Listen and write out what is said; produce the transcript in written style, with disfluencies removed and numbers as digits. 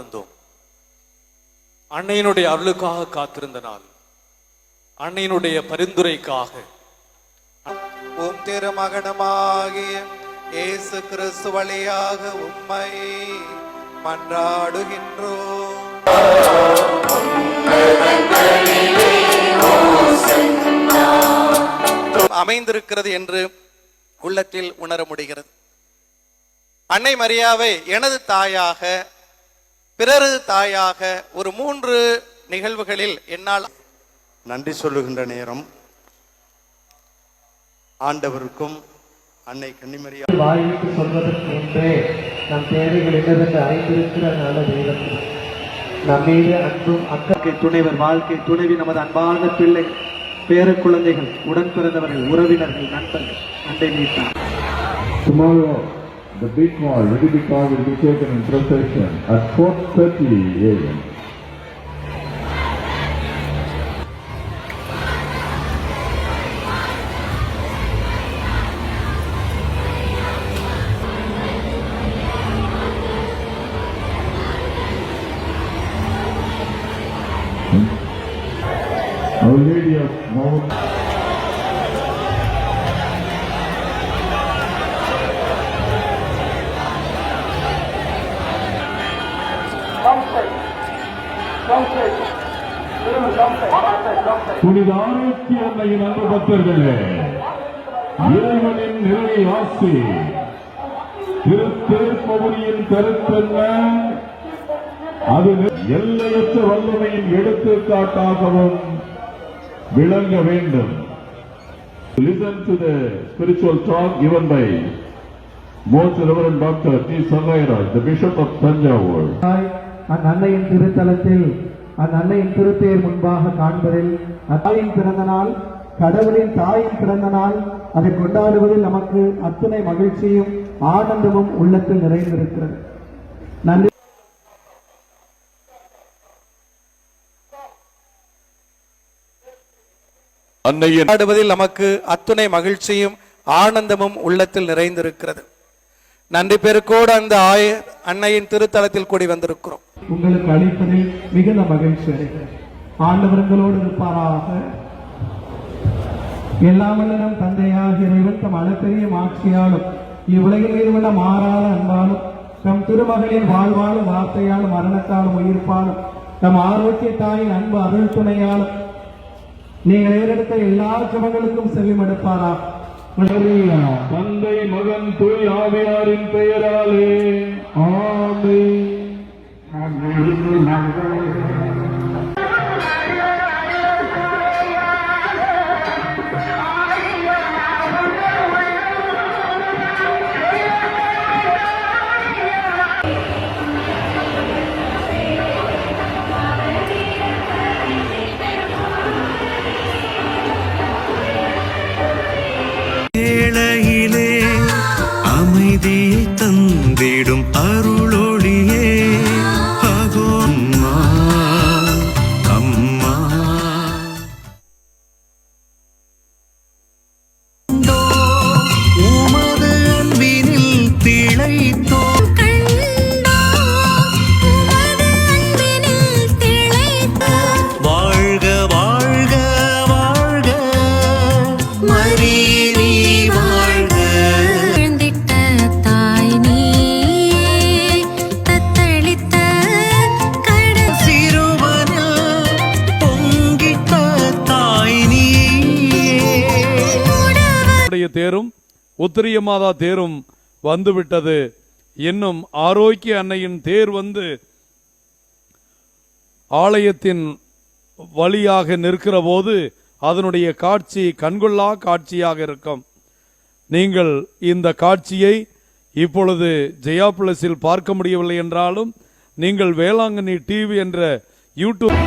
காத்திருந்தோம். அன்னையினுடைய அருளுக்காக காத்திருந்த நாள், அன்னையினுடைய பரிந்துரைக்காக. உம் திருமகனமாகிய இயேசு கிறிஸ்து வழியாக உம்மை மன்றாடுகின்றோம். அமைந்திருக்கிறது என்று உள்ளத்தில் உணர முடிகிறது. அன்னை மரியாவை எனது தாயாக, பிறரது தாயாக ஒரு 3 நிகழ்வுகளில் என்னால் நன்றி சொல்லுகின்ற நேரம். ஆண்டவருக்கும் அன்னை கன்னிமரியா வாய்விட்டு சொல்வதற்கு முன்பே நம் தேவைகள் என்னவென்று அறிந்திருக்கிற நல்ல தெய்வத்தில் நம் மீது அன்பும் அக்கறை துணைவர், வாழ்க்கை துணைவி, நமது அன்பான பிள்ளை, பேர குழந்தைகள், உடன் பிறந்தவர்கள், உறவினர்கள், நண்பர்கள், அண்டை மீட்டார். Tomorrow, the big call, very big call, will be taken in procession at 4:30 a.m. Our Lady of Mount புனித ஆரோக்கிய அன்னையின் அன்பு பக்தர்களே, இறைவனின் நிறை ஆசி, திருப்பவுனியின் கருத்தென்ன? அது எல்லையற்ற வல்லமையின் எடுத்துக்காட்டாகவும் விளங்க வேண்டும். Listen to the spiritual talk given by Most Reverend Dr. T. Sangairaj, the Bishop of Tanjavur. அந்நன்னையின் திருத்தலத்தில் அந்நன்னையின் திருப்பேர் முன்பாக காண்பதில் தாயின் பிறந்த நாள், கடவுளின் தாயின் பிறந்த நாள், அதை கொண்டாடுவதில் நமக்கு அத்தனை மகிழ்ச்சியும் ஆனந்தமும் உள்ளத்தில் நிறைந்திருக்கிறது. நன்றி. கொண்டாடுவதில் நமக்கு அத்துணை மகிழ்ச்சியும் ஆனந்தமும் உள்ளத்தில் நிறைந்திருக்கிறது. நன்றி பெருக்கோடு அந்த அன்னையின் திருத்தலத்தில் கூடி வந்திருக்கிறோம். உங்களுக்கு அளிப்பதில் மிகுந்த மகிழ்ச்சி அடைகிறேன். ஆண்டவர்களோடு இருப்பாராக. எல்லாம் வல்ல நம் தந்தையாக இறைவன் தம் அளப்பெரிய மாட்சியாலும் இவ்வுலகில் மீது உள்ள மாறாத அன்பாலும் நம் திருமகளின் வாழ்வாலும் வார்த்தையாலும் மரணத்தாலும் உயிர்ப்பாலும் நம் ஆரோக்கிய தாயின் அன்பு அருள் துணையாலும் நீங்கள் ஏறெடுத்த எல்லா ஜெபங்களுக்கும் செவிமடுப்பாராக. தந்தை, மகன், தூய் ஆவியாரின் பெயராலே ஆமென். தந்திடும் அருளொளியே அகோ அம்மா அம்மா. உமது அன்பினில் திளைத்தோ வாழ்க வாழ்க வாழ்க மரியே வாழ்க. தேரும் உத்திரிய மாதா தேரும் வந்துவிட்டது. இன்னும் ஆரோக்கிய அன்னையின் தேர் வந்து ஆலயத்தின் வழியாக நிற்கிற போது அதனுடைய காட்சி கண்கொள்ளா காட்சியாக இருக்கும். நீங்கள் இந்த காட்சியை இப்பொழுது ஜெயா பிளஸில் பார்க்க முடியவில்லை என்றாலும் நீங்கள் வேளாங்கண்ணி டிவி என்ற யூடியூப்